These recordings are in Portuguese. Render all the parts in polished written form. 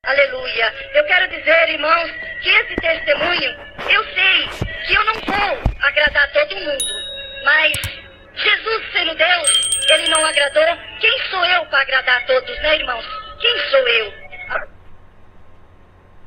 Aleluia. Eu quero dizer, irmãos, que esse testemunho, eu sei que eu não vou agradar todo mundo, mas Jesus sendo Deus, Ele não agradou. Quem sou eu para agradar a todos, né, irmãos? Quem sou eu? A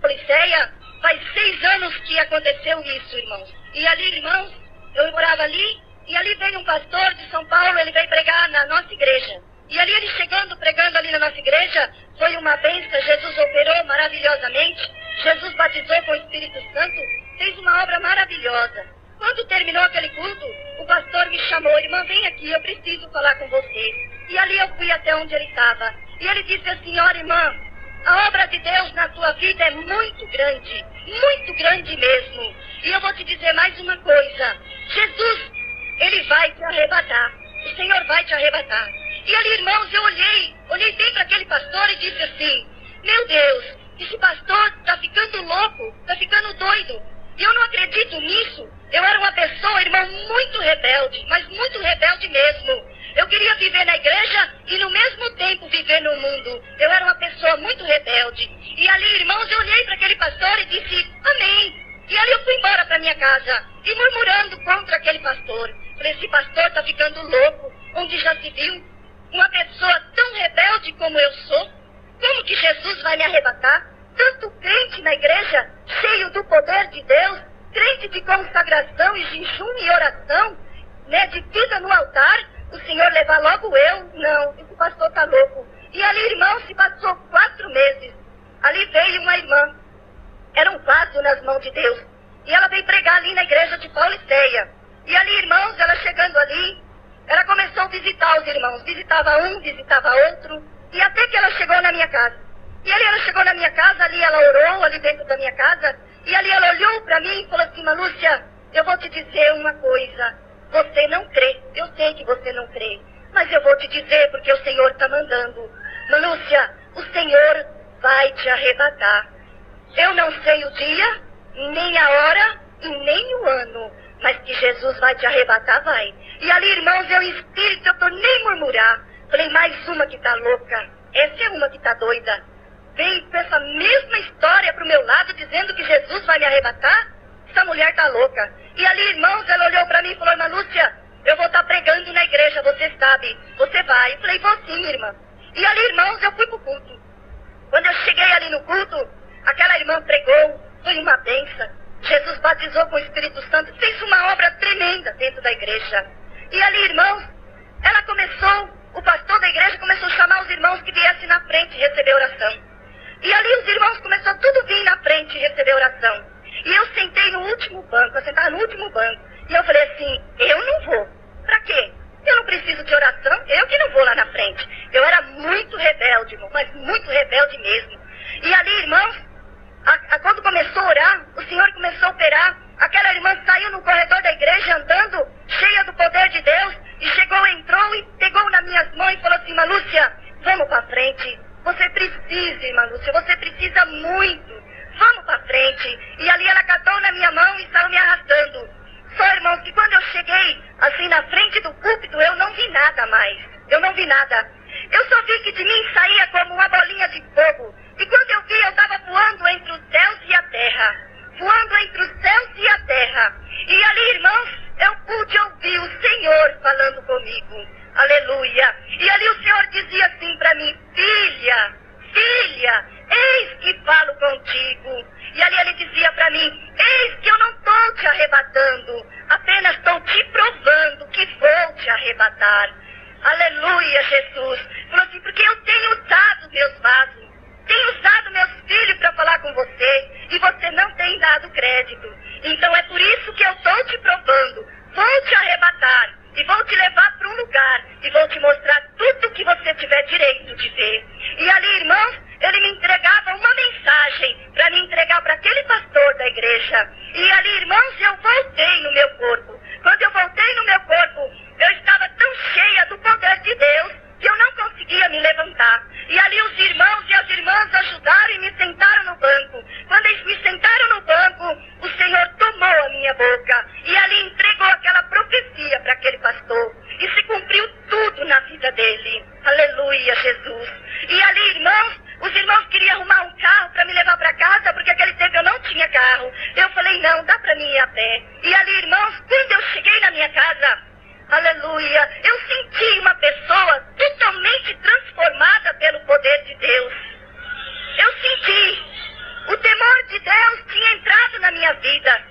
Policeia, faz 6 anos que aconteceu isso, irmãos. E ali, irmãos, eu morava ali, e ali veio um pastor de São Paulo, ele veio pregar na nossa igreja. E ali ele chegando, pregando ali na nossa igreja, foi uma bênção. Jesus operou maravilhosamente. Jesus batizou com o Espírito Santo, fez uma obra maravilhosa. Quando terminou aquele culto, o pastor me chamou: irmã, vem aqui, eu preciso falar com você. E ali eu fui até onde ele estava. E ele disse assim: olha, irmã, a obra de Deus na sua vida é muito grande mesmo. E eu vou te dizer mais uma coisa: Jesus, Ele vai te arrebatar. O Senhor vai te arrebatar. E ali, irmãos, eu olhei bem para aquele pastor e disse assim: meu Deus, esse pastor está ficando louco, está ficando doido. E eu não acredito nisso. Eu era uma pessoa, irmão, muito rebelde, mas muito rebelde mesmo. Eu queria viver na igreja e no mesmo tempo viver no mundo. Eu era uma pessoa muito rebelde. E ali, irmãos, eu olhei para aquele pastor e disse: amém. E ali eu fui embora para minha casa, e murmurando contra aquele pastor. Falei: esse pastor está ficando louco, onde já se viu uma pessoa tão rebelde como eu sou. Como que Jesus vai me arrebatar? Tanto crente na igreja, cheio do poder de Deus, crente de consagração e jejum e oração, né, de vida no altar, o Senhor levar logo eu? Não, esse pastor está louco. E ali, irmão, se passou 4 meses. Ali veio uma irmã, era um vaso nas mãos de Deus, e ela veio pregar ali na igreja de Pauliceia. E ali, irmãos, ela chegando ali, ela começou a visitar os irmãos, visitava um, visitava outro, e até que ela chegou na minha casa. E ali ela chegou na minha casa, ali ela orou, ali dentro da minha casa, e ali ela olhou para mim e falou assim: Lúcia, eu vou te dizer uma coisa, você não crê, eu sei que você não crê, mas eu vou te dizer porque o Senhor está mandando. Lúcia, o Senhor vai te arrebatar. Eu não sei o dia, nem a hora e nem o ano, mas que Jesus vai te arrebatar, vai. E ali, irmãos, eu em espírito, eu tô nem murmurar. Falei: mais uma que tá louca, essa é uma que tá doida. Veio com essa mesma história pro meu lado, dizendo que Jesus vai me arrebatar. Essa mulher tá louca. E ali, irmãos, ela olhou pra mim e falou: irmã Lúcia, eu vou estar pregando na igreja, você sabe, você vai. Eu falei: vou sim, irmã. E ali, irmãos, eu fui pro culto. Quando eu cheguei ali no culto, aquela irmã pregou, foi uma bênção. Jesus batizou com o Espírito Santo, fez uma obra tremenda dentro da igreja. E ali, irmãos, ela começou, o pastor da igreja começou a chamar os irmãos que viessem na frente receber oração. E ali os irmãos começaram tudo vir na frente receber oração. E eu sentei no último banco, eu sentava no último banco. E eu falei assim: eu não vou. Pra quê? Eu não preciso de oração, eu que não vou lá na frente. Eu era muito rebelde, irmão, mas muito rebelde mesmo. E ali, irmãos, quando começou a orar, o Senhor começou a operar. Aquela irmã saiu no corredor da igreja andando, cheia do poder de Deus, e chegou, entrou e pegou nas minhas mãos e falou assim: irmã Lúcia, vamos pra frente. Você precisa, irmã Lúcia, você precisa muito. Vamos pra frente. E ali ela catou na minha mão e estava me arrastando. Só, irmãos, que quando eu cheguei, assim, na frente do púlpito, eu não vi nada mais. Eu não vi nada. Eu só vi que de mim saía como uma bolinha de fogo. E quando eu vi, eu estava voando entre os céus e a terra. Voando entre os céus e a terra. E ali, irmãos, eu pude ouvir o Senhor falando comigo. Aleluia. E ali o Senhor dizia assim para mim: filha, filha, eis que falo contigo. E ali ele dizia para mim: eis que eu não estou te arrebatando, apenas estou te provando que vou te arrebatar. Aleluia, Jesus. Falou assim: porque eu tenho usado meus vasos, tenho usado meus filhos para falar com você, e você não tem dado crédito. Então é por isso que eu estou te provando. Vou te arrebatar e vou te levar para um lugar e vou te mostrar tudo que você tiver direito de ver. E ali, irmãos, ele me entregava uma mensagem para me entregar para aquele pastor da igreja. E ali, irmãos, eu voltei no meu corpo. Quando eu voltei no meu corpo, eu estava tão cheia do poder de Deus que eu não conseguia me levantar. E ali os irmãos e as irmãs ajudaram e me sentaram no banco. Quando eles me sentaram no banco, o Senhor tomou a minha boca e ali entregou aquela profecia para aquele pastor. E se cumpriu tudo na vida dele. Aleluia, Jesus. E ali, irmãos, Os irmãos queriam arrumar um carro para me levar para casa, porque aquele tempo eu não tinha carro. Eu falei, não, dá para mim ir a pé. E ali, irmãos, quando eu cheguei na minha casa, aleluia, eu senti uma pessoa totalmente transformada pelo poder de Deus. Eu senti, o temor de Deus tinha entrado na minha vida.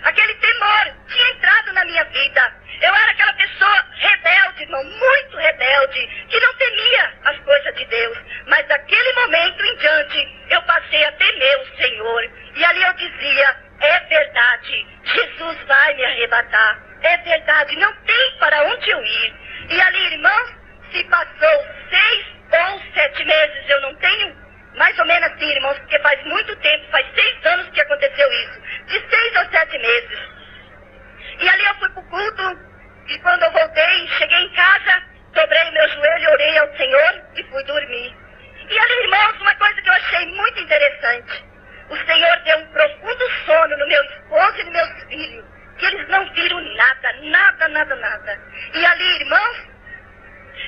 Aquele temor tinha entrado na minha vida. Eu era aquela pessoa rebelde, irmão, muito rebelde, que não temia as coisas de Deus. Mas daquele momento em diante, eu passei a temer o Senhor. E ali eu dizia, é verdade, Jesus vai me arrebatar. É verdade, não tem para onde eu ir. E ali, irmãos, se passou 6 ou 7 meses, eu não tenho mais ou menos assim, irmãos, porque faz muito tempo, faz 6 anos que aconteceu isso. De 6 ou 7 meses. E ali eu fui pro culto, e quando eu voltei, cheguei em casa, dobrei meu joelho, orei ao Senhor e fui dormir. E ali, irmãos, uma coisa que eu achei muito interessante. O Senhor deu um profundo sono no meu esposo e nos meus filhos, que eles não viram nada, nada, nada, nada. E ali, irmãos,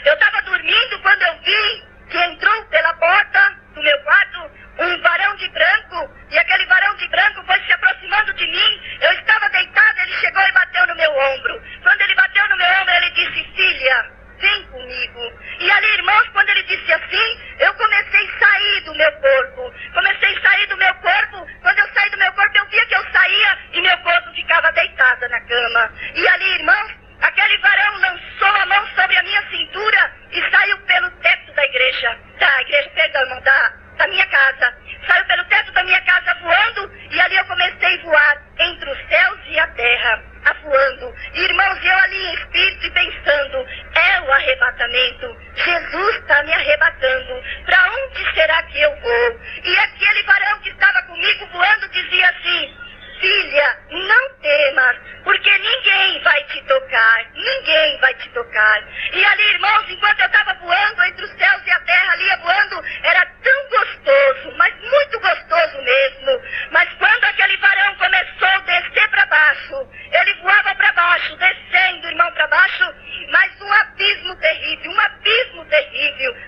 eu estava dormindo quando eu vi que entrou pela porta do meu quarto um varão de branco, e aquele varão de branco foi se aproximando de mim. Eu estava deitada, ele chegou e bateu no meu ombro. Quando ele bateu no meu ombro, ele disse, filha, vem comigo. E ali, irmãos, quando ele disse assim, eu comecei a sair do meu corpo. Comecei a sair do meu corpo. Quando eu saí do meu corpo, eu via que eu saía e meu corpo ficava deitada na cama. E ali, irmãos, aquele varão lançou a mão sobre a minha cintura e saiu pelo teto da igreja, perdão, irmão, da minha casa. Saiu pelo teto da minha casa voando, e ali eu comecei a voar entre os céus e a terra, voando. E, irmãos, eu ali em espírito e pensando, é o arrebatamento. Jesus está me arrebatando. Para onde será que eu vou? E aquele varão que estava comigo voando dizia assim, filha, não temas, porque ninguém vai te tocar, ninguém vai te tocar. E ali, irmãos, enquanto eu estava voando entre os céus e a terra, ali voando, era tão gostoso, mas muito gostoso mesmo. Mas quando aquele varão começou a descer para baixo, ele voava para baixo, descendo, irmão, para baixo, mas um abismo terrível,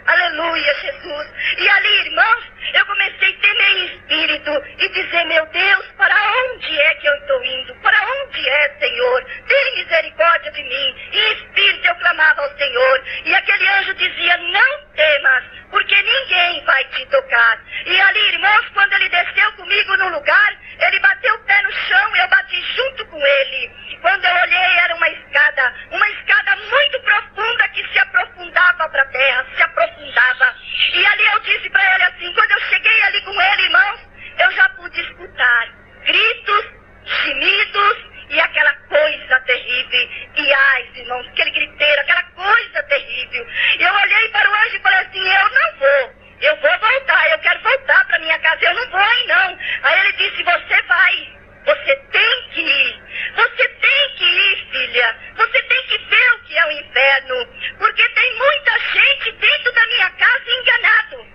aleluia, Jesus. E ali, irmãos, eu comecei a temer em espírito e dizer, meu Deus, para onde é que eu estou indo? Para onde é, Senhor? Tem misericórdia de mim. E em espírito eu clamava ao Senhor. E aquele anjo dizia, não temas, porque ninguém vai te tocar. E ali, irmãos, quando ele desceu comigo no lugar, ele bateu o pé no chão e eu bati junto com ele. Quando eu olhei, era uma escada muito profunda que se aprofundava para a terra, se aprofundava. E ali eu disse para ele assim, quando eu cheguei ali com ele, irmãos, eu já pude escutar gritos, gemidos e aquela coisa terrível. E ai, irmãos, aquele griteiro, aquela coisa terrível. E eu olhei para o anjo e falei assim, eu não vou. Eu vou voltar, eu quero voltar para minha casa, eu não vou aí não. Aí ele disse, você vai, você tem que ir. Você tem que ir, filha. Você tem que ver o que é o inferno. Porque tem muita gente dentro da minha casa enganado.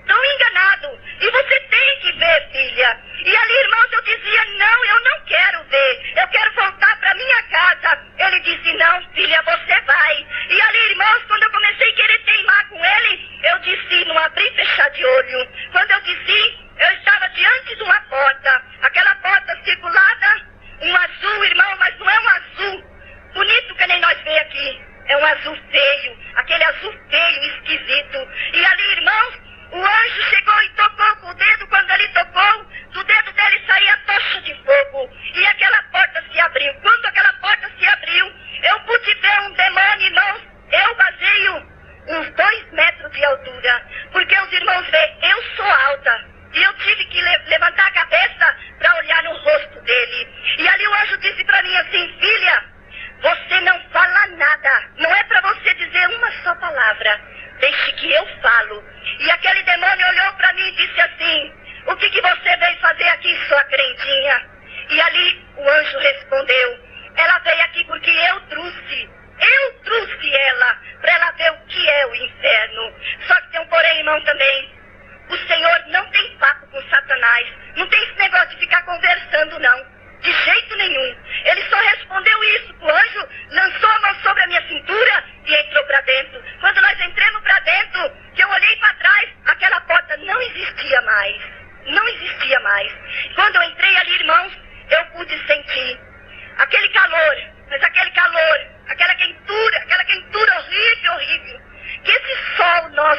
Tão enganado. E você tem que ver, filha. E ali, irmãos, eu dizia, não, eu não quero ver. Eu quero voltar para minha casa. Ele disse, não, filha, você vai. E ali, irmãos, quando eu comecei a querer teimar com ele, eu disse, não abri e fechar de olho. Quando eu disse, eu estava diante de uma porta. Aquela porta circulada, um azul, irmão, mas não é um azul bonito que nem nós vemos aqui. É um azul feio. Aquele azul feio, esquisito. E ali, irmãos, o anjo chegou e tocou com o dedo. Quando ele tocou, do dedo dele saía tocha de fogo. E aquela porta se abriu. Quando aquela porta se abriu, eu pude ver um demônio, irmãos. Eu baseio uns 2 metros de altura. Porque os irmãos veem, eu sou alta. E eu tive que levantar a cabeça para olhar no rosto dele. E ali o anjo disse para mim assim, filha, você não fala nada. Não é para você dizer uma só palavra. Deixe que eu falo. E aquele demônio olhou para mim e disse assim, o que você veio fazer aqui, sua crentinha? E ali o anjo respondeu, ela veio aqui porque eu trouxe ela para ela ver o que é o inferno. Só que tem um porém, irmão, também. O Senhor não tem papo com Satanás. Não tem esse negócio de ficar conversando, não. De jeito nenhum. Ele só respondeu isso. O anjo lançou a mão sobre a minha cintura e entrou para dentro. Quando nós entramos para dentro, que eu olhei para trás, aquela porta não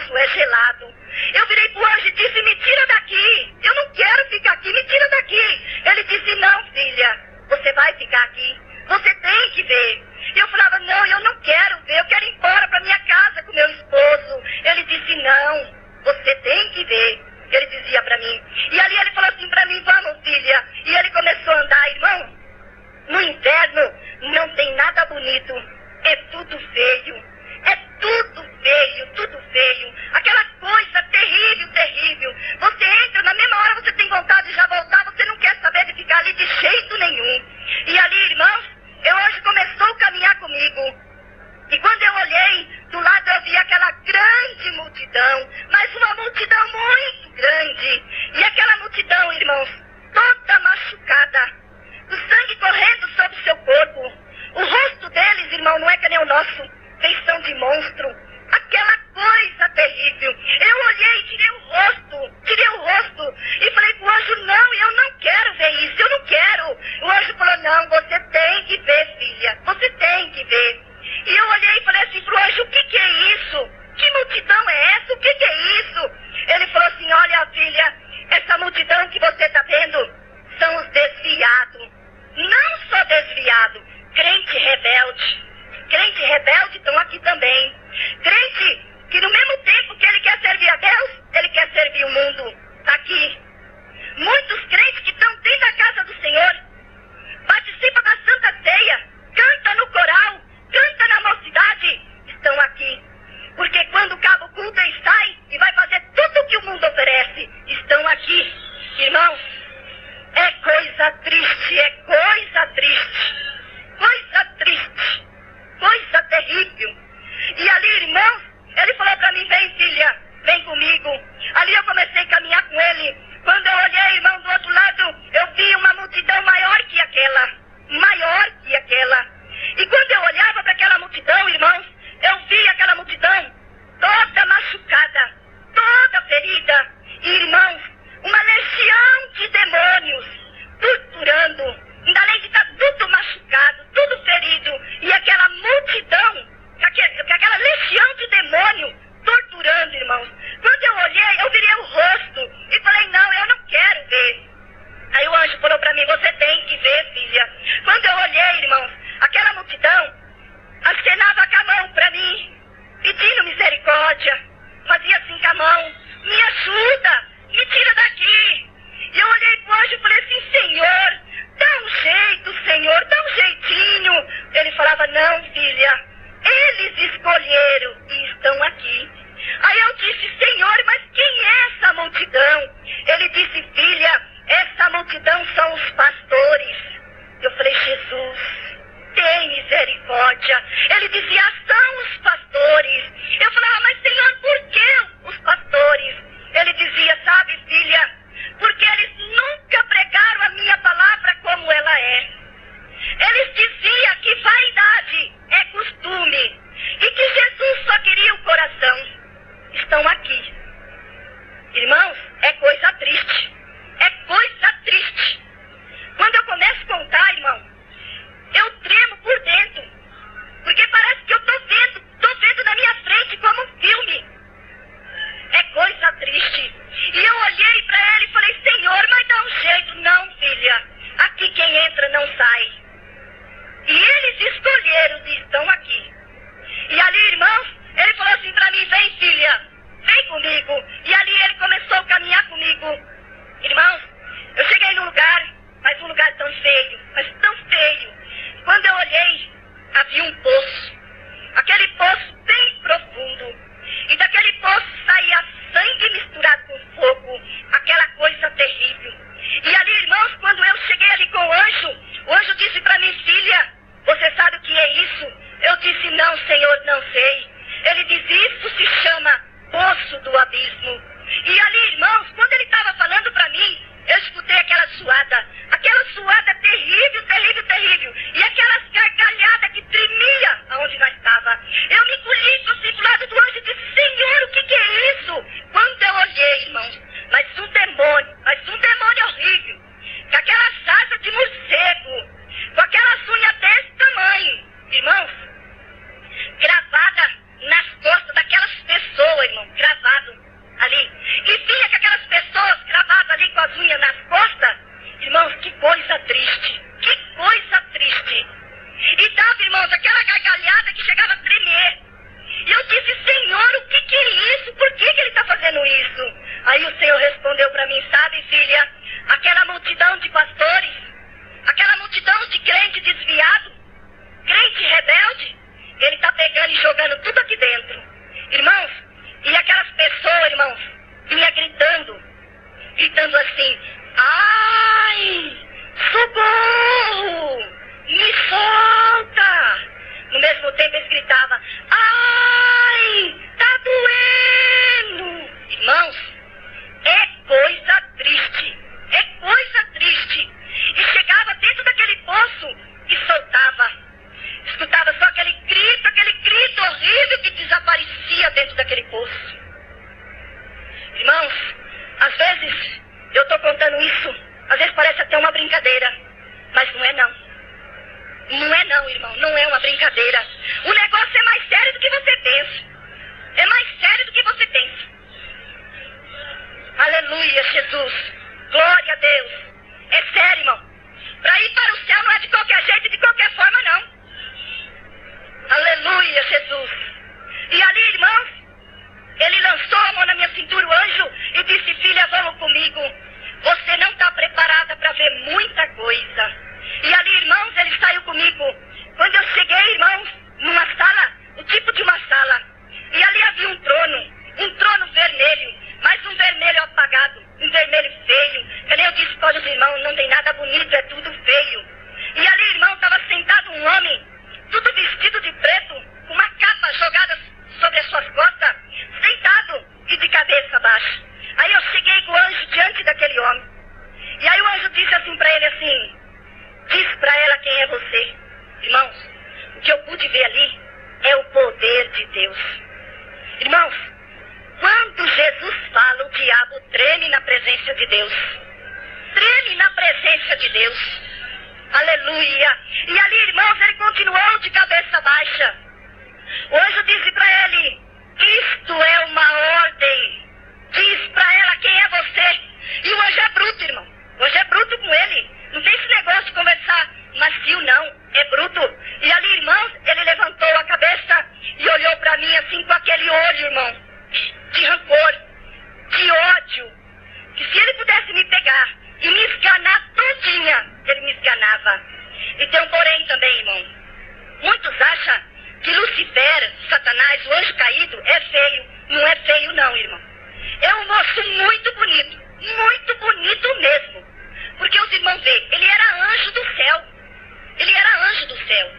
espaço é gelado. Eu virei pro anjo e disse, me tira daqui. Eu não quero ficar aqui, me tira daqui. Ele disse, não, filha, você vai ficar aqui. Você tem que ver. E eu falava, não, eu não quero ver, eu quero ir embora pra minha casa com meu esposo. Ele disse, não, você tem que ver. Ele dizia pra mim. E ali ele falou assim pra mim, vamos, filha. E ele começou a andar, irmão. No inverno não tem nada bonito. É tudo feio. É tudo feio, tudo feio. Aquela coisa terrível, terrível. Você entra, na mesma hora você tem vontade de já voltar, você não quer saber de ficar ali de jeito nenhum. E ali, irmãos, eu hoje começou a caminhar comigo. E quando eu olhei, do lado eu vi aquela grande multidão, mas uma multidão muito grande. E aquela multidão, irmãos, toda machucada, o sangue correndo sobre o seu corpo. O rosto deles, irmão, não é que nem o nosso, feição de monstro. Aquela coisa terrível. Eu olhei e tirei o rosto e falei pro anjo, não, eu não quero ver isso, eu não quero. O anjo falou, não, você tem que ver, filha, você tem que ver. E eu olhei e falei assim pro anjo, o que é isso? Que multidão é essa? O que é isso? Ele falou assim, olha, filha, essa multidão que você está vendo são os desviados. Não só desviado, crente rebelde. Crente rebelde estão aqui também. Crente que no mesmo tempo que ele quer servir a Deus, ele quer servir o mundo. Está aqui. Muitos crentes que estão dentro da casa do Senhor, participam da Santa Ceia, canta no coral, canta na mocidade, estão aqui. Porque quando acaba o culto eles saem e vai fazer tudo o que o mundo oferece. Estão aqui. Irmãos, é coisa triste, é coisa triste. Coisa triste. Coisa terrível. E ali, irmãos, ele falou pra mim, vem, filha, vem comigo. Ali eu comecei a caminhar com ele. Quando eu olhei, irmão, do outro lado, eu vi uma multidão maior que aquela. Maior que aquela. E quando eu olhava para aquela multidão, irmãos, eu vi aquela multidão toda machucada, toda ferida. E, irmãos, uma legião de demônios torturando. Ainda além de estar tudo machucado, tudo ferido. E aquela multidão, aquela legião de demônio torturando, irmãos. Quando eu olhei, eu virei o rosto e falei, não, eu não quero ver. Aí o anjo falou para mim, você tem que ver, filha. Quando eu olhei, irmãos, aquela multidão acenava com a mão para mim, pedindo misericórdia. Fazia assim com a mão, me ajuda, me tira daqui. E eu olhei pro anjo e falei assim, Senhor, dá um jeito, Senhor, dá um jeitinho. Ele falava, não, filha, eles escolheram e estão aqui. Aí eu disse, Senhor, mas quem é essa multidão? Ele disse, filha, essa multidão são os pastores. Eu falei, Jesus, tem misericórdia. Ele dizia, são os pastores. Eu falava, mas Senhor, por que os pastores? Ele dizia, sabe, filha, porque eles nunca pregaram a minha palavra como ela é. Eles diziam que vaidade é costume e que Jesus só queria o coração. Estão aqui. Irmãos, é coisa triste. É coisa triste. Quando eu começo a contar, irmão, eu tremo por dentro. Porque parece que eu tô vendo na minha frente como um filme. É coisa triste. E eu olhei para ele e falei, Senhor, mas dá um jeito. Não, filha, aqui quem entra não sai. E eles escolheram e estão aqui. E ali, irmãos, ele falou assim para mim, vem, filha, vem daquele poço. Irmãos, às vezes eu estou contando isso, às vezes parece até uma brincadeira, mas não é não. Não é não, irmão, não é uma brincadeira. O negócio é mais sério do que você pensa. É mais sério do que você pensa. Aleluia, Jesus. Glória a Deus. É sério, irmão. Para ir para o céu não é de qualquer jeito e de qualquer forma, não. Aleluia, Jesus. E ali, irmãos, ele lançou a mão na minha cintura, o anjo, e disse: filha, vamos comigo. Você não está preparada para ver muita coisa. E ali, irmãos, ele saiu comigo. Quando eu cheguei, irmãos, numa sala, o tipo de uma sala. E ali havia um trono vermelho, mas um vermelho apagado, um vermelho feio. Que nem eu disse para os irmãos, não tem nada bonito, é tudo feio. E ali, irmão, estava sentado um homem, tudo vestido de preto, com uma capa jogada sobre as suas costas, sentado e de cabeça baixa. Aí eu cheguei com o anjo diante daquele homem. E aí o anjo disse assim para ele assim: diz para ela quem é você. Irmãos, o que eu pude ver ali é o poder de Deus. Irmãos, quando Jesus fala, o diabo treme na presença de Deus. Treme na presença de Deus. Aleluia. E ali, irmãos, ele continuou de cabeça baixa. O anjo disse para ele: isto é uma ordem. Diz para ela quem é você. E o anjo é bruto, irmão. O anjo é bruto com ele. Não tem esse negócio de conversar macio, não. É bruto. E ali, irmãos, ele levantou a cabeça e olhou para mim assim com aquele olho, irmão, de rancor, de ódio. Que se ele pudesse me pegar e me esganar todinha, ele me esganava. E tem um porém também, irmão. Muitos acham que Lucifer, Satanás, o anjo caído, é feio. Não é feio, não, irmão. É um moço muito bonito mesmo. Porque os irmãos veem, ele era anjo do céu. Ele era anjo do céu.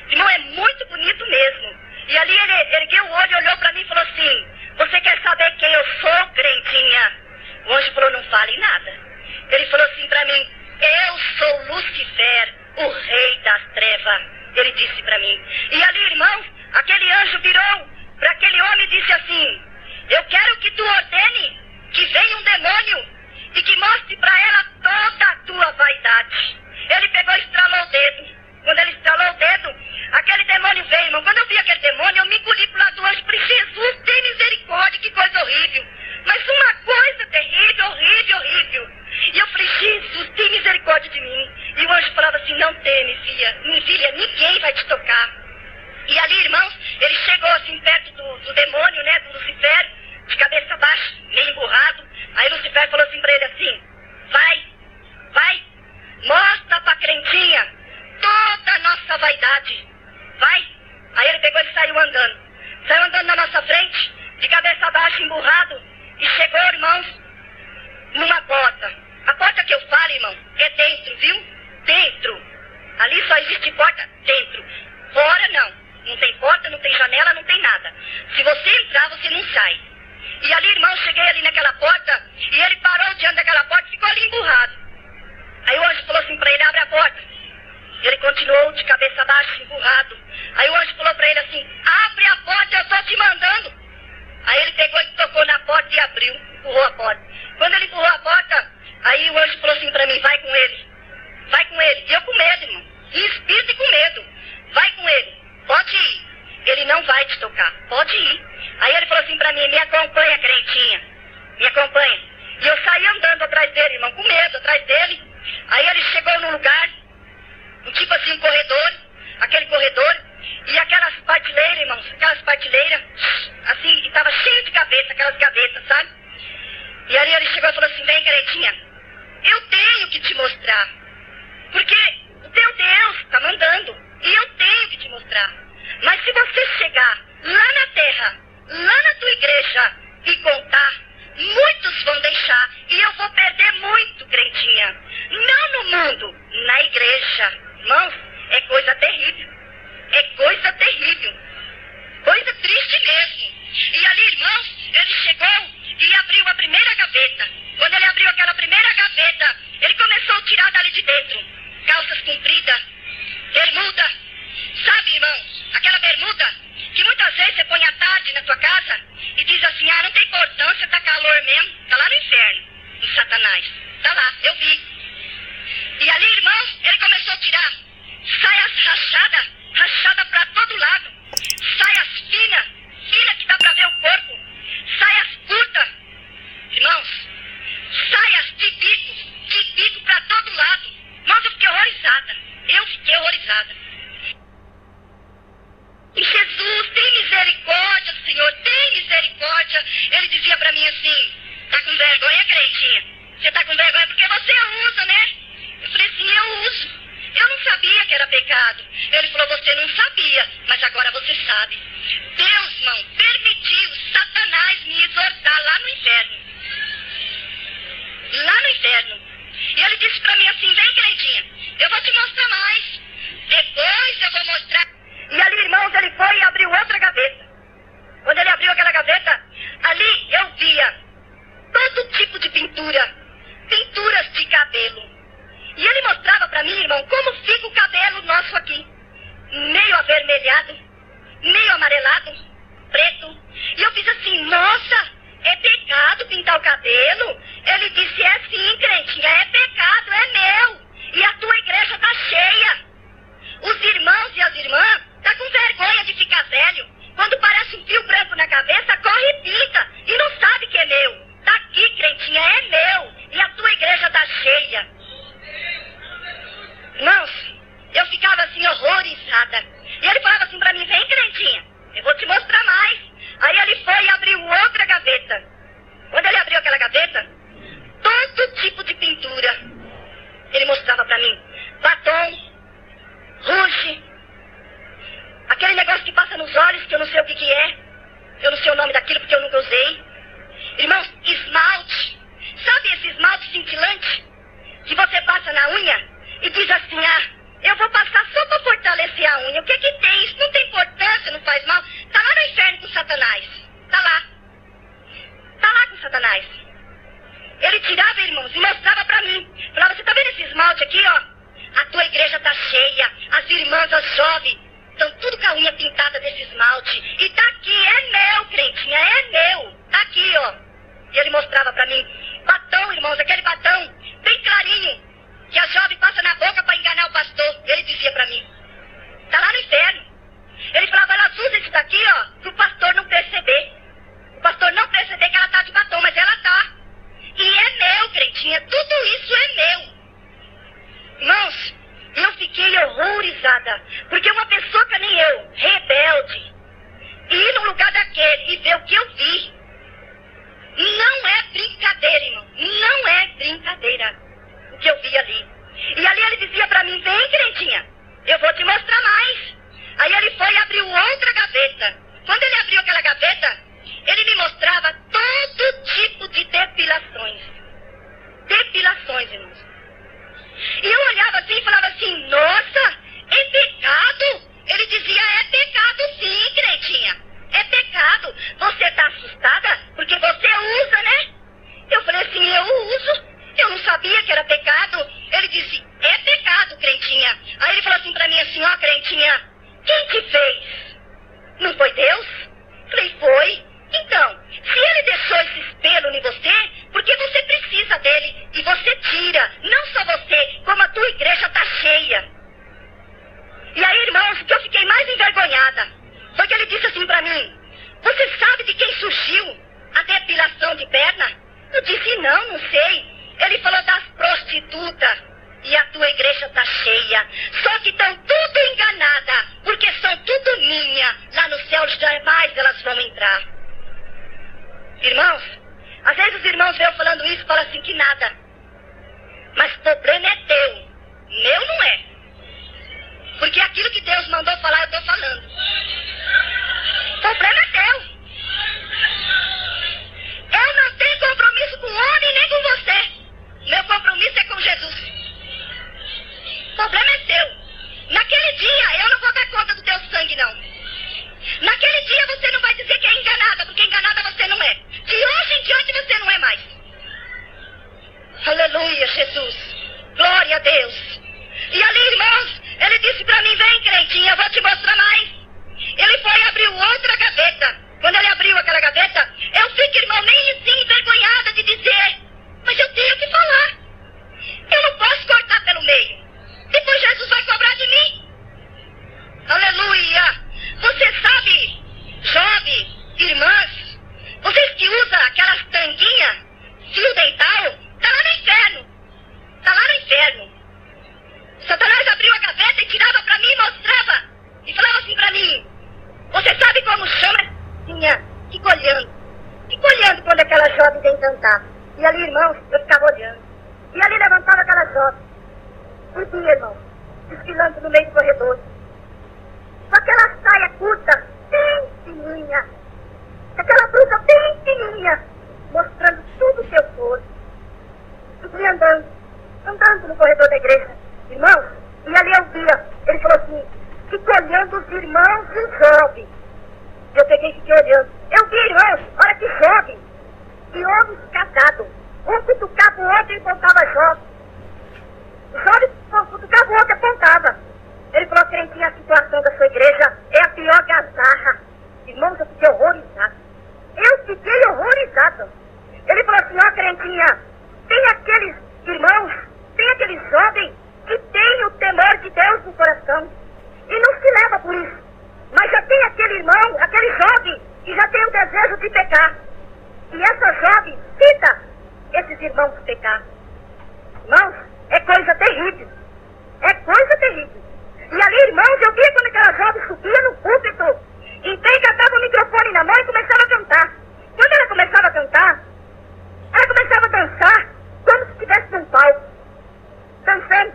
Irmão, é muito bonito mesmo. E ali ele ergueu o olho e olhou para mim e falou assim: você quer saber quem eu sou, crentinha? O anjo falou: não fale nada. Ele falou assim para mim: eu sou Lucifer, o rei das trevas. Ele disse para mim. E ali, irmãos, aquele anjo virou para aquele homem e disse assim: eu quero que tu ordene que venha um demônio e que mostre para ela toda a tua vaidade. Ele pegou e estralou o dedo. Quando ele estralou o dedo, aquele demônio veio, irmão. Quando eu vi aquele demônio, eu me engoli pro lado do anjo. Falei: Jesus, tem misericórdia, que coisa horrível. Mas uma coisa terrível, horrível. E eu falei: Jesus, tem misericórdia de mim. E o anjo falava assim: não teme, filha, ninguém vai te tocar. E ali, irmãos, ele chegou assim perto do demônio, né, do Lucifer, de cabeça baixa, meio emburrado. Aí Lucifer falou assim pra ele assim: vai, mostra pra crentinha toda a nossa vaidade. Vai. Aí ele pegou e saiu andando na nossa frente, de cabeça baixa, emburrado, e chegou, irmãos, numa porta. A porta que eu falo, irmão, é dentro, viu? Dentro. Ali só existe porta dentro. Fora não tem porta, não tem janela, não tem nada. Se você entrar, você não sai. E ali, irmão, cheguei ali naquela porta, e ele parou diante daquela porta e ficou ali emburrado. Aí o anjo falou assim pra ele: abre a porta. Ele continuou de cabeça baixa, emburrado. Aí o anjo falou pra ele assim: abre a porta, eu tô te mandando. Aí ele pegou e tocou na porta e abriu, empurrou a porta. Quando ele empurrou a porta, aí o anjo falou assim pra mim: vai com ele. E eu com medo, irmão, em espírito e com medo. Vai com ele, pode ir. Ele não vai te tocar, pode ir. Aí ele falou assim pra mim: me acompanha, crentinha, me acompanha. E eu saí andando atrás dele, irmão, com medo, atrás dele. Aí ele chegou num lugar, tipo assim, um corredor, aquele corredor, e aquelas prateleiras, irmãos, assim, e tava cheio de gaveta, aquelas gavetas, sabe? E ali ele chegou e falou assim: vem, crentinha, eu tenho que te mostrar, porque o teu Deus tá mandando, e eu tenho que te mostrar. Mas se você chegar lá na terra, lá na tua igreja, e contar, muitos vão deixar, e eu vou perder muito, crentinha. Não no mundo, na igreja. Irmãos, é coisa terrível. É coisa terrível. Coisa triste mesmo. E ali, irmãos, ele chegou e abriu a primeira gaveta. Quando ele abriu aquela primeira gaveta, ele começou a tirar dali de dentro calças compridas, bermuda. Sabe, irmãos, aquela bermuda que muitas vezes você põe à tarde na tua casa e Satanás. Tá lá, eu vi. E ali, irmãos, ele começou a tirar saias rachada pra todo lado. Saias finas que dá pra ver o corpo. Saias curtas. Irmãos, saias de bico pra todo lado. Mas eu fiquei horrorizada. E Jesus, tem misericórdia, Senhor, tem misericórdia. Ele dizia pra mim assim: tá com vergonha, crentinha? Você tá com vergonha porque você usa, né? Eu falei assim: eu uso. Eu não sabia que era pecado. Ele falou: você não sabia, mas agora você sabe. Deus, irmão, permitiu Satanás me exortar lá no inferno. E ele disse pra mim assim: vem, crentinha, eu vou te mostrar mais. Depois eu vou mostrar. E ali, irmãos, ele foi e abriu outra gaveta. Quando ele abriu aquela gaveta, ali eu via todo tipo de pinturas de cabelo. E ele mostrava pra mim, irmão, como fica o cabelo nosso aqui. Meio avermelhado, meio amarelado, preto. E eu fiz assim: nossa, é pecado pintar o cabelo? Ele disse: é sim, crentinha, é pecado, é meu. E a tua igreja tá cheia. Os irmãos e as irmãs tá com vergonha de ficar velho. Quando parece um fio branco na cabeça, corre e pinta. E não sabe que é meu. Tá aqui, crentinha, é meu. E a tua igreja tá cheia. Irmãos, eu ficava assim horrorizada. E ele falava assim pra mim: vem, crentinha, eu vou te mostrar mais. Aí ele foi e abriu outra gaveta. Quando ele abriu aquela gaveta, todo tipo de pintura ele mostrava pra mim. Batom, rouge, aquele negócio que passa nos olhos que eu não sei o que é. Eu não sei o nome daquilo porque eu nunca usei. Irmãos, esmalte. Sabe esse esmalte cintilante que você passa na unha e diz assim: ah, eu vou passar só pra fortalecer a unha. O que tem? Isso não tem importância, não faz mal. Tá lá no inferno com Satanás. Tá lá com Satanás. Ele tirava, irmãos, e mostrava pra mim. Falava: você tá vendo esse esmalte aqui, ó? A tua igreja tá cheia. As irmãs, as jovens, estão tudo com a unha pintada desse esmalte. E tá aqui, é meu, crentinha, é meu. Tá aqui, ó. E ele mostrava pra mim. Batom, irmãos, aquele batom bem clarinho, que a jovem passa na boca pra enganar o pastor. Ele dizia pra mim. Tá lá no inferno. Ele falava: elas usam isso daqui, ó, pro pastor não perceber. O pastor não perceber que ela tá de batom, mas ela tá. E é meu, crentinha, tudo isso é meu. Irmãos, eu fiquei horrorizada. Porque uma pessoa que nem eu, rebelde, ir num lugar daquele e ver o que eu vi, não é brincadeira, irmão. Não é brincadeira o que eu vi ali. E ali ele dizia pra mim: vem, crentinha, eu vou te mostrar mais. Aí ele foi e abriu outra gaveta. Quando ele abriu aquela gaveta, ele me mostrava todo tipo de depilações. Depilações, irmãos. E eu olhava assim e falava assim: nossa, é pecado? Ele dizia: é pecado sim, crentinha. É pecado. Você tá assustada porque você usa, né? Eu falei assim: eu uso. Eu não sabia que era pecado. Ele disse: é pecado, crentinha. Aí ele falou assim pra mim assim: ó, crentinha, quem te fez? Não foi Deus? Falei: foi. Então, se ele deixou esse pelo em você, porque você precisa dele e você tira. Não só você, como a tua igreja tá cheia. E aí, irmãos, o que eu fiquei mais envergonhada foi que ele disse assim pra mim: você sabe de quem surgiu a depilação de perna? Eu disse: não sei. Ele falou: das prostitutas. E a tua igreja tá cheia. Só que estão tudo enganada, porque são tudo minha. Lá no céu jamais elas vão entrar. Irmãos, às vezes os irmãos veem eu falando isso e falam assim que nada. Mas o problema é teu. Meu não é. Porque aquilo que Deus mandou falar, eu estou falando. O problema é teu. Eu não tenho compromisso com o homem nem com você. Meu compromisso é com Jesus. O problema é teu. Naquele dia eu não vou dar conta do teu sangue, não. Naquele dia você não vai dizer que é enganada, porque enganada você não é. De hoje em diante você não é mais. Aleluia, Jesus. Glória a Deus. E ali, irmãos, ele disse pra mim: vem, crentinha, eu vou te mostrar mais. Ele foi e abriu outra gaveta. Quando ele abriu aquela gaveta, eu fico, irmão, meio assim, envergonhada de dizer: mas eu tenho que jovens em cantar. E ali, irmãos, eu ficava olhando. E ali levantava aquela jovem. Um dia, irmão, desfilando no meio do corredor. Com aquela saia curta, bem fininha. Aquela blusa bem fininha, mostrando tudo o seu corpo. E andando no corredor da igreja. Irmãos, e ali eu via, ele falou assim, ficou olhando os irmãos e os jovens. Eu peguei e fiquei olhando. Eu vi, irmãos, olha que jovem. E homens casados. Um cutucava o outro e apontava jovem. O jovem cutucava o outro e apontava. Ele falou, crentinha, a situação da sua igreja é a pior gazarra. Irmãos, eu fiquei horrorizado. Eu fiquei horrorizado. Ele falou assim, ó, crentinha, tem aqueles irmãos, tem aqueles jovens que tem o temor de Deus no coração. E não se leva por isso. Mas já tem aquele irmão, aquele jovem, que já tem o desejo de pecar. E essa jovem cita esses irmãos pecar. Irmãos, é coisa terrível. É coisa terrível. E ali, irmãos, eu via quando aquela jovem subia no púlpito, e engatava o microfone na mão e começava a cantar. Quando ela começava a cantar, ela começava a dançar como se estivesse num palco. Dançando.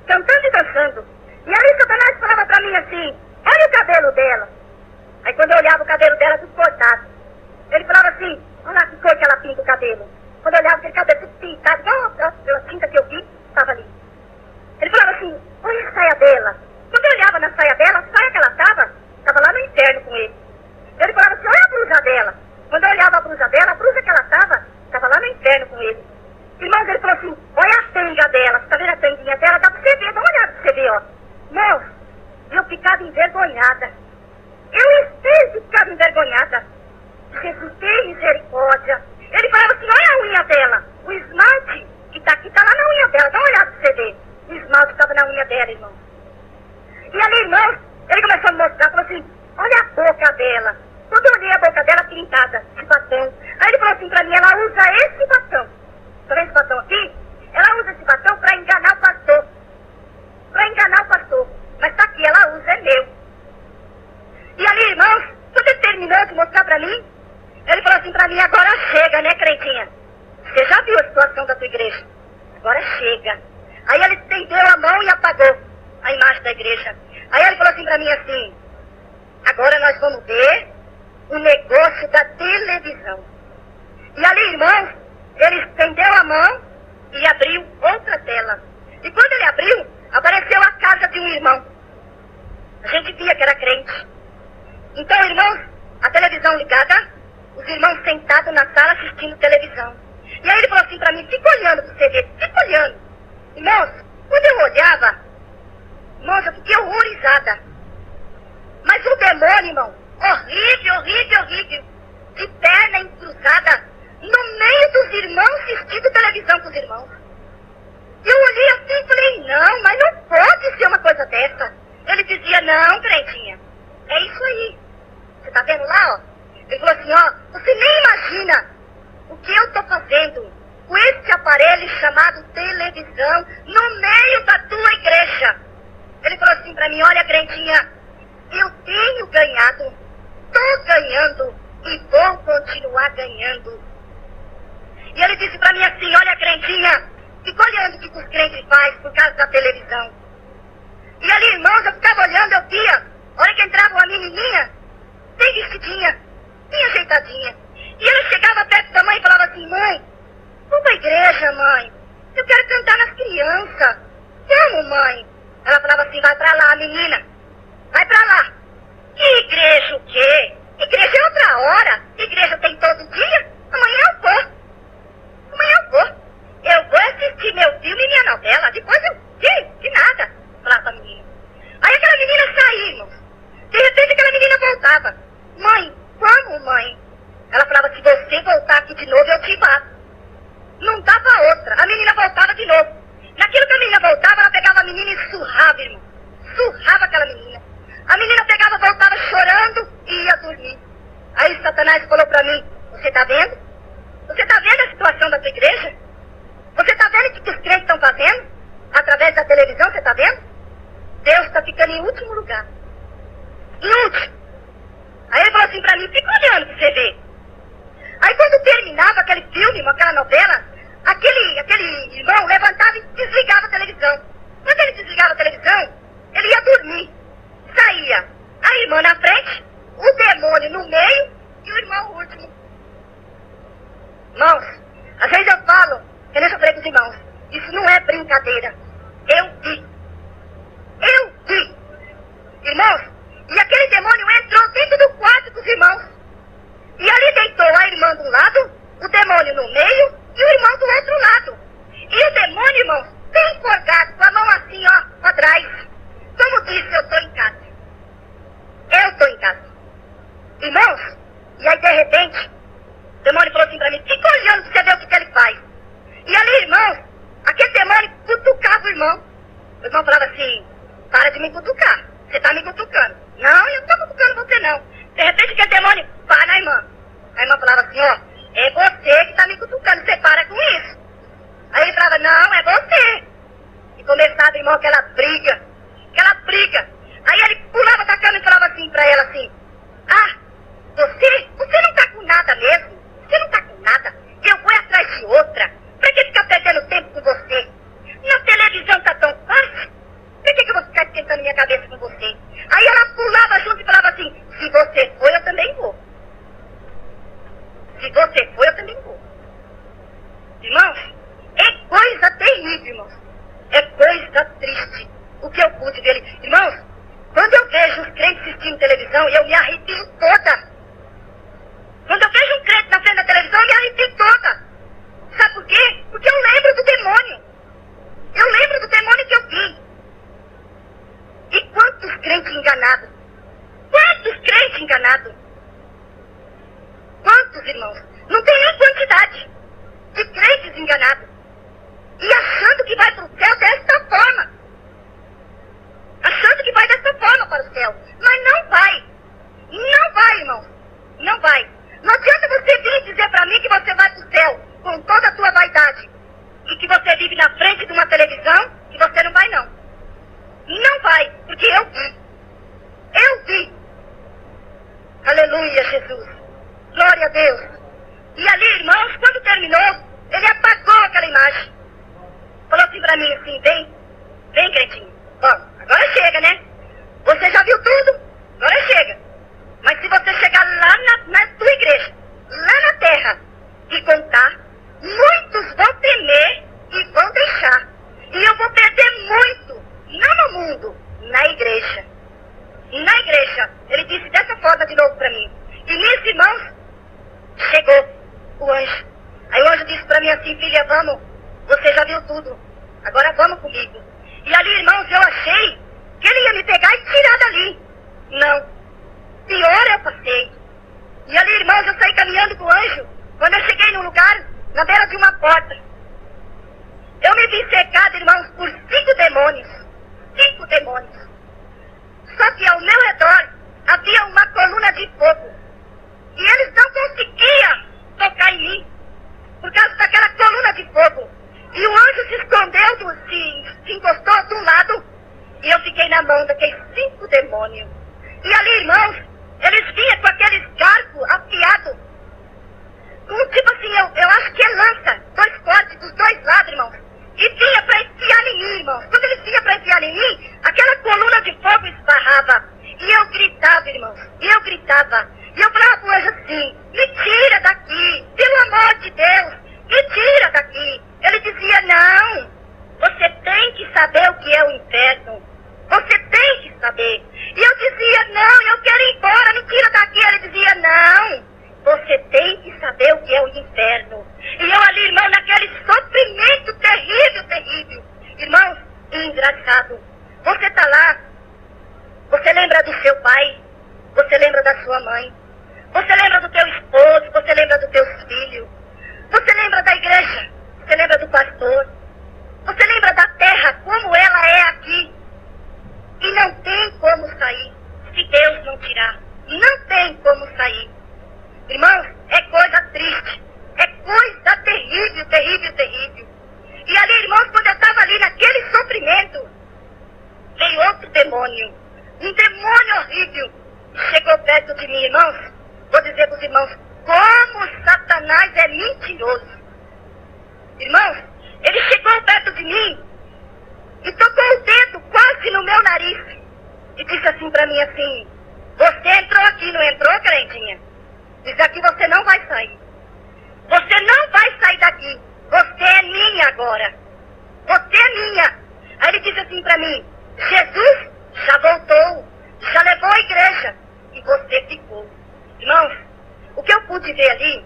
Cantando e dançando. E ali Satanás falava pra mim assim, olha o cabelo dela. Aí quando eu olhava o cabelo dela, tudo cortado. Ele falava assim, olha lá que cor que ela pinta o cabelo. Quando eu olhava aquele cabelo tudo pintado, igual a tinta que eu vi, estava ali. Ele falava assim, olha a saia dela. Quando eu olhava na saia dela, a saia que ela estava lá no inferno com ele. Ele falava assim, olha a blusa dela. Quando eu olhava a blusa dela, a blusa que ela estava lá no inferno com ele. Irmãos, ele falou assim, olha a tanga dela, você tá vendo a tanguinha dela? Dá pra você ver, dá uma olhada pra você ver, ó. Irmãos, eu ficava envergonhada. Eu sempre ficava envergonhada. Jesus tem misericórdia. Ele falava assim, olha a unha dela. O esmalte que tá aqui, tá lá na unha dela. Dá uma olhada pra você ver. O esmalte estava na unha dela, irmão. E ali, irmãos, ele começou a mostrar, falou assim, olha a boca dela. Quando eu olhei a boca dela pintada de batom. Aí ele falou assim pra mim, ela usa esse batom. Tá vendo esse batom aqui? Ela usa esse batom pra enganar o pastor. Pra enganar o pastor. Mas tá aqui, ela usa, é meu. E ali, irmãos, quando ele terminou de mostrar pra mim, ele falou assim pra mim, agora chega, né, crentinha? Você já viu a situação da tua igreja? Agora chega. Aí ele estendeu a mão e apagou a imagem da igreja. Aí ele falou assim pra mim assim, agora nós vamos ver o negócio da televisão. E ali, irmãos, ele estendeu a mão e abriu outra tela. E quando ele abriu, apareceu a casa de um irmão. A gente via que era crente. Então, irmãos, a televisão ligada, os irmãos sentados na sala assistindo televisão. E aí ele falou assim pra mim, fica olhando pro CD, fica olhando. Irmãos, quando eu olhava, irmãos, eu fiquei horrorizada. Mas o demônio, irmão, horrível, horrível, horrível, de perna encruzada, no meio dos irmãos assistindo televisão com os irmãos. Eu olhei assim e falei, não, mas não pode ser uma coisa dessa. Ele dizia, não, crentinha, é isso aí. Você tá vendo lá, ó? Ele falou assim, ó, você nem imagina o que eu tô fazendo com esse aparelho chamado televisão no meio da tua igreja. Ele falou assim pra mim, olha, crentinha, eu tenho ganhado, tô ganhando e vou continuar ganhando. E ele disse pra mim assim, olha, crentinha, fica olhando o que os crentes fazem por causa da televisão. E ali, irmãos, eu ficava olhando, eu via, hora que entrava uma menininha, bem vestidinha, bem ajeitadinha. E ela chegava perto da mãe e falava assim, mãe, vamos pra igreja, mãe. Eu quero cantar nas crianças. Vamos, mãe. Ela falava assim, vai pra lá, menina. Vai pra lá. E igreja o quê? Igreja é outra hora. Igreja tem todo dia. Amanhã eu vou. Amanhã eu vou. Eu vou assistir meu filme e minha novela. Depois eu... De nada. Falava pra menina. Aí aquela menina saía, irmãos. De repente aquela menina voltava. Mãe, vamos, mãe. Ela falava, se você voltar aqui de novo, eu te mato. Não dava outra. A menina voltava de novo. Naquilo que a menina voltava, ela pegava a menina e surrava, irmão. Surrava aquela menina. A menina pegava, voltava chorando e ia dormir. Aí Satanás falou pra mim, você tá vendo? Você tá vendo a situação da tua igreja? Você tá vendo o que os crentes estão fazendo? Através da televisão, você tá vendo? Deus tá ficando em último lugar. Em último. Aí ele falou assim pra mim, fica olhando pra você ver. Aí quando terminava filme, aquela novela, aquele irmão levantava e desligava a televisão. Quando ele desligava a televisão, ele ia dormir. Saía a irmã na frente, o demônio no meio e o irmão último. Irmãos, às vezes eu falo, que nem eu falei com os irmãos, isso não é brincadeira. Eu vi. Irmãos, e aquele demônio entrou dentro do quarto dos irmãos. E ali deitou a irmã de um lado, o demônio no meio e o irmão do outro lado. E o demônio, irmãos, bem forgado, com a mão assim, ó, atrás. Como disse, eu estou em casa. Eu estou em casa. Irmãos, e aí de repente, o demônio falou assim pra mim, fica olhando pra você ver o que ele faz. E ali, irmãos, aquele demônio cutucava o irmão. O irmão falava assim, para de me cutucar, você está me cutucando. Não, eu não estou cutucando você não. De repente aquele demônio, para, irmã. A irmã falava assim, ó, é você que está me cutucando, você para com isso. Aí ele falava, não, é você. E começava, irmão, aquela briga. Aí ele pulava da cama e falava assim pra ela assim, ah, você não tá com nada mesmo? Você não tá com nada? Eu vou atrás de outra. Pra que ficar perdendo tempo com você? Na televisão tá tão fácil. Por que eu vou ficar esquentando minha cabeça com você? Aí ela pulava junto e falava assim, se você for, eu também vou. Se você for, eu também vou. Irmãos, é coisa terrível, irmãos. É coisa triste o que eu pude ver. Irmãos, quando eu vejo os crentes assistindo televisão, eu me arrepio toda. Quando eu vejo um crente na frente da televisão, eu me arrepio toda. Sabe por quê? Porque eu lembro do demônio. Eu lembro do demônio que eu vi. E quantos crentes enganados? Quantos crentes enganados? Quantos, irmãos? Não tem nem quantidade de crentes enganados. E achando que vai para o céu desta forma. Achando que vai desta forma para o céu. Mas não vai. Não vai, irmãos. Não vai. Não adianta você vir dizer para mim que você vai para o céu com toda a sua vaidade. E que você vive na frente de uma televisão, que você não vai, não. Não vai, porque eu vi. Eu vi. Aleluia, Jesus. Glória a Deus. E ali, irmãos, quando terminou, ele apagou aquela imagem. Falou assim pra mim, assim, vem, crentinho. Bom, agora chega, né? Você já viu tudo? Agora chega. Mas se você chegar lá na tua igreja, lá na terra, e contar, muitos vão temer e vão deixar. E eu vou perder muito, não no mundo, na igreja. Na igreja. Ele disse dessa forma de novo pra mim. E nisso, irmãos, chegou o anjo. Aí o anjo disse pra mim assim, filha, vamos, você já viu tudo, agora vamos comigo. E ali, irmãos, eu achei que ele ia me pegar e tirar dali. Não. Pior eu passei. E ali, irmãos, eu saí caminhando com o anjo. Quando eu cheguei num lugar, na beira de uma porta, eu me vi cercado, irmãos, por 5 demônios. 5 demônios. Só que ao meu redor havia uma coluna de fogo. E eles não conseguiam tocar em mim, por causa daquela coluna de fogo. E o anjo se escondeu, se encostou de um lado, e eu fiquei na mão daqueles 5 demônios. E ali, irmãos, eles vinham com aqueles garfos afiados, com tipo assim, eu acho que é lança, 2 cortes dos 2 lados, irmãos. E vinha para enfiar em mim, irmãos. Quando eles vinham para enfiar em mim, aquela coluna de fogo esbarrava. E eu gritava, irmãos, e eu gritava. E eu falava com eles assim, me tira daqui, pelo amor de Deus, me tira daqui. Ele dizia, não, você tem que saber o que é o inferno. Você tem que saber. E eu dizia, não, eu quero ir embora, me tira daqui. Ele dizia, não, você tem que saber o que é o inferno. E eu ali, irmão, naquele sofrimento terrível, terrível. Irmãos, engraçado. Você está lá, você lembra do seu pai, você lembra da sua mãe, você lembra do teu esposo, você lembra dos teus filhos, você lembra da igreja, você lembra do pastor, você lembra da terra, como ela é aqui. E não tem como sair, se Deus não tirar. Não tem como sair. Irmãos, é coisa triste. É coisa terrível, terrível, terrível. E ali, irmãos, quando eu estava ali naquele sofrimento, veio outro demônio. Um demônio horrível. Chegou perto de mim, irmãos. Vou dizer para os irmãos, como é mentiroso. Irmãos, ele chegou perto de mim e tocou o dedo quase no meu nariz e disse assim pra mim assim: você entrou aqui, não entrou, crentinha? Diz aqui, você não vai sair. Você não vai sair daqui. Você é minha agora. Você é minha. Aí ele disse assim pra mim: Jesus já voltou, já levou a igreja e você ficou. Irmãos, o que eu pude ver ali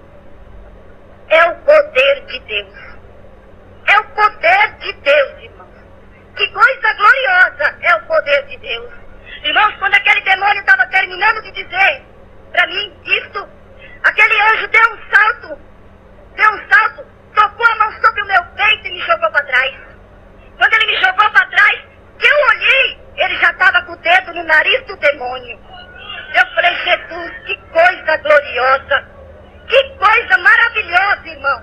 é o poder de Deus. É o poder de Deus, irmãos. Que coisa gloriosa é o poder de Deus. Irmãos, quando aquele demônio estava terminando de dizer para mim isso, aquele anjo deu um salto, tocou a mão sobre o meu peito e me jogou para trás. Quando ele me jogou para trás, que eu olhei, ele já estava com o dedo no nariz do demônio. Eu falei: Jesus, que coisa gloriosa, que coisa maravilhosa, irmão.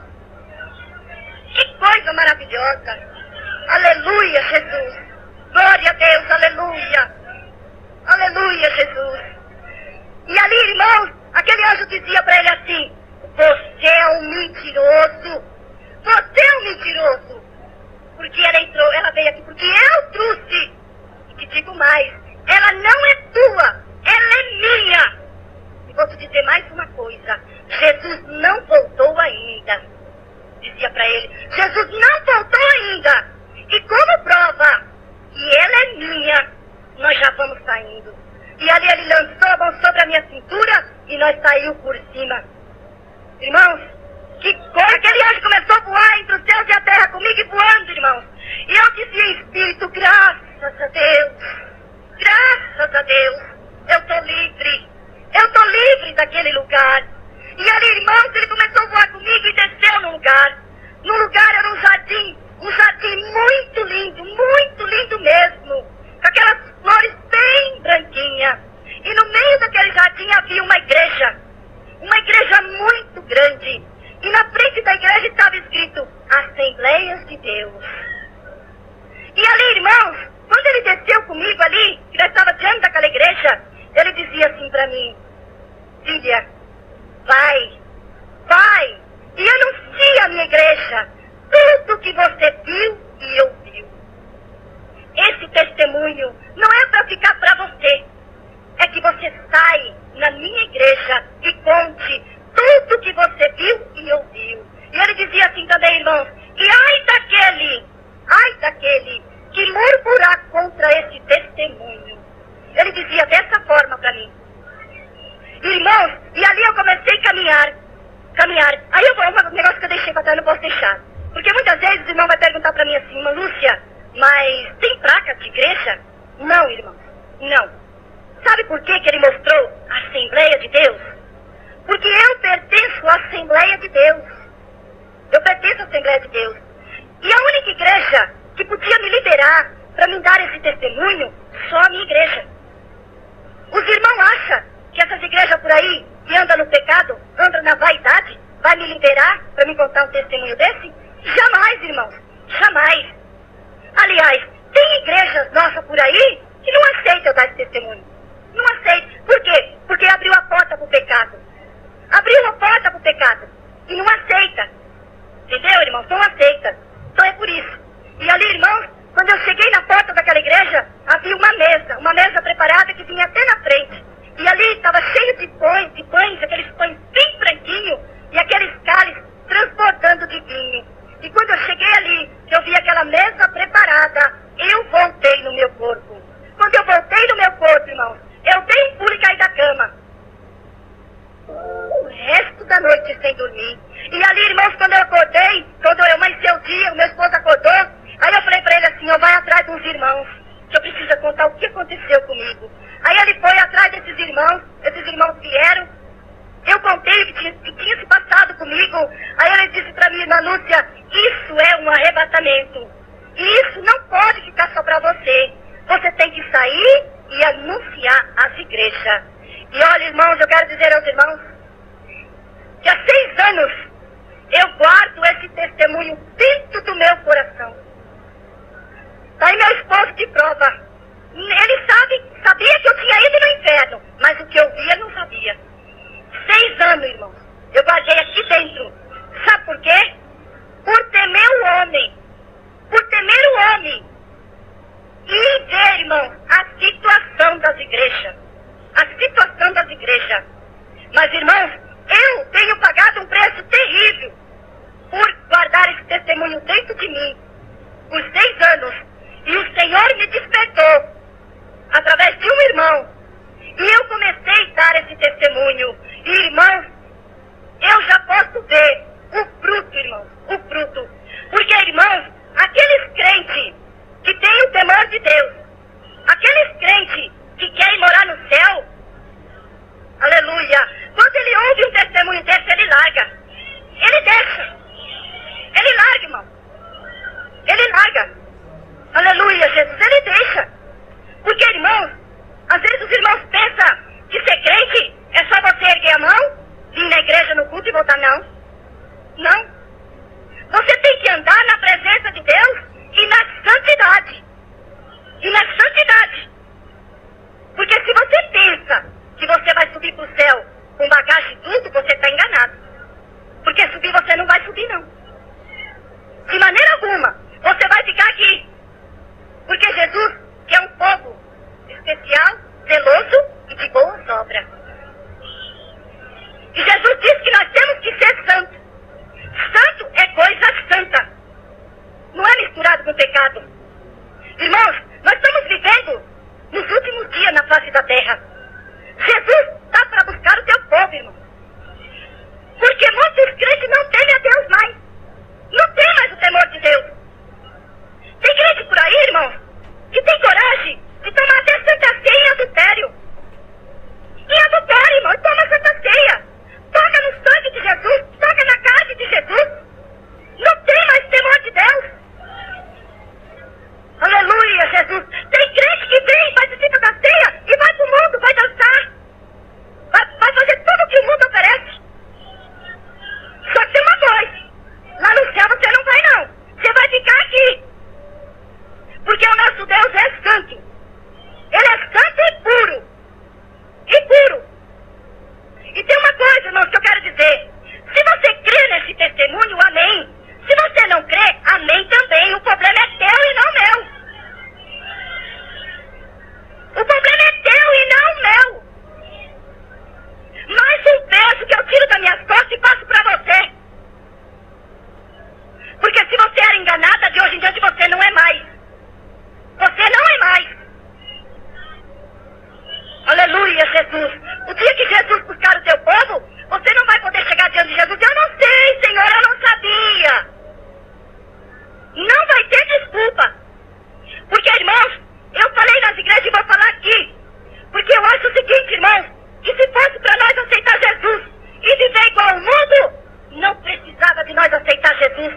Que coisa maravilhosa. Aleluia, Jesus. Glória a Deus, aleluia. Aleluia, Jesus. E ali, irmãos, aquele anjo dizia para ele assim: você é um mentiroso. Você é um mentiroso. Porque ela veio aqui porque eu trouxe. E te digo mais, ela não é tua, ela é minha. E vou te dizer mais uma coisa: Jesus não voltou ainda. Dizia para ele: Jesus não voltou ainda. E como prova que ela é minha, nós já vamos saindo. E ali ele lançou a mão sobre a minha cintura e nós saímos por cima. Irmãos, que coisa! Aquele anjo começou a voar entre os céus e a terra comigo e voando, irmãos. E eu dizia em espírito: graças a Deus, graças a Deus, eu estou livre. Eu estou livre daquele lugar. E ali, irmãos, ele começou a voar comigo e desceu no lugar. No lugar era um jardim muito lindo mesmo, com aquelas flores bem branquinhas. E no meio daquele jardim havia uma igreja muito grande. E na frente da igreja estava escrito Assembleias de Deus. E ali, irmãos, quando ele desceu comigo ali, que nós estávamos diante daquela igreja, ele dizia assim para mim: filha, vai e anuncie à minha igreja tudo que você viu e ouviu. Esse testemunho não é para ficar para você, é que você sai na minha igreja e conte tudo que você viu e ouviu. E ele dizia assim também, irmãos: e ai daquele que murmurar contra esse testemunho. Ele dizia dessa forma para mim. Irmãos, e ali eu comecei a caminhar. Aí um negócio que eu deixei para trás, não posso deixar. Porque muitas vezes o irmão vai perguntar para mim assim: irmã Lúcia, mas tem placa de igreja? Não, irmão, não. Sabe por que ele mostrou a Assembleia de Deus? Porque eu pertenço à Assembleia de Deus. Eu pertenço à Assembleia de Deus. E a única igreja que podia me liberar para me dar esse testemunho, só a minha igreja. Os irmãos acham que essas igrejas por aí, que andam no pecado, andam na vaidade, vai me liberar para me contar um testemunho desse? Jamais, irmãos, jamais. Aliás, tem igrejas nossas por aí que não aceitam eu dar esse testemunho. Não aceitam. Por quê? Porque abriu a porta para o pecado. Abriu a porta para o pecado. E não aceita. Entendeu, irmãos? Não aceita. Então é por isso. E ali, irmãos, quando eu cheguei na porta daquela igreja, havia uma mesa preparada que vinha até na frente. E ali estava cheio de pães, aqueles pães bem branquinhos, e aqueles cálices transbordando de vinho. E quando eu cheguei ali, eu vi aquela mesa preparada, eu voltei no meu corpo. Quando eu voltei no meu corpo, irmãos, eu dei um pulo e caí da cama. O resto da noite sem dormir. E ali, irmãos, quando eu acordei, quando eu amanheceu o dia, o meu esposo acordou, aí eu falei para ele assim: vai atrás dos irmãos, que eu preciso contar o que aconteceu comigo. Aí ele foi atrás desses irmãos vieram, eu contei o que tinha se passado comigo. Aí ele disse para mim: irmã Lúcia, isso é um arrebatamento. E isso não pode ficar só para você. Você tem que sair e anunciar às igrejas. E olha, irmãos, eu quero dizer aos irmãos que há 6 anos eu guardo esse testemunho dentro do meu coração. Tá aí meu esposo de prova. Ele sabia que eu tinha ido no inferno, mas o que eu via não sabia. 6 anos, irmãos, eu guardei aqui dentro de mim por 6 anos. E o Senhor me despertou através de um irmão. E eu comecei a dar esse testemunho. E, irmãos, eu já posso ver o fruto, irmãos, o fruto. Porque, irmãos, aqueles crentes que têm o temor de Deus, aqueles crentes que querem morar no céu, aleluia, quando ele ouve um testemunho desse, ele larga. Ele deixa. Ele larga, irmão. Ele larga. Aleluia, Jesus, ele deixa. Porque, irmãos, às vezes os irmãos pensam que ser crente é só você erguer a mão, vir na igreja no culto e voltar. Não. Não. Você tem que andar na presença de Deus e na santidade. E na santidade. Porque se você pensa que você vai subir para o céu com bagagem e tudo, você está enganado. Porque subir você não vai subir, não. De maneira alguma. Você vai ficar aqui. Porque Jesus quer um povo especial, zeloso e de boas obras. E Jesus disse que nós temos que ser santos. Santo é coisa santa. Não é misturado com pecado. Irmãos, nós estamos vivendo nos últimos dias na face da terra. Jesus está para buscar o teu povo, irmão. Porque muitos crentes não temem a Deus mais. Não tem mais o temor de Deus. Tem crente por aí, irmão, que tem coragem de tomar até Santa Ceia em adultério. Em adultério, irmão, toma Santa Ceia. Toca no sangue de Jesus, toca na carne de Jesus. Não tem mais temor de Deus. Aleluia, Jesus. Tem crente que vem, participa da ceia e vai pro mundo, vai dançar. Vai fazer tudo o que o mundo oferece. Só que tem uma coisa. Lá no céu você não vai, não. Você vai ficar aqui. Porque o nosso Deus é santo. Ele é santo e puro. E puro. E tem uma coisa, irmãos, que eu quero dizer. Se você crê nesse testemunho, amém. Se você não crê, amém também. O problema é teu e não meu. O problema é teu e não meu. Mais um peso que eu tiro das minhas costas e passo para você. Porque se você era enganada, de hoje em diante você não é mais. Você não é mais. Aleluia, Jesus. O dia que Jesus buscar o teu povo, você não vai poder chegar diante de Jesus. Eu não sei, Senhor, eu não sabia. Não vai ter desculpa. Porque, irmãos, eu falei nas igrejas e vou falar aqui. Porque eu acho o seguinte, irmãos, que se fosse para nós aceitar Jesus e viver igual ao mundo, não precisava de nós aceitar Jesus.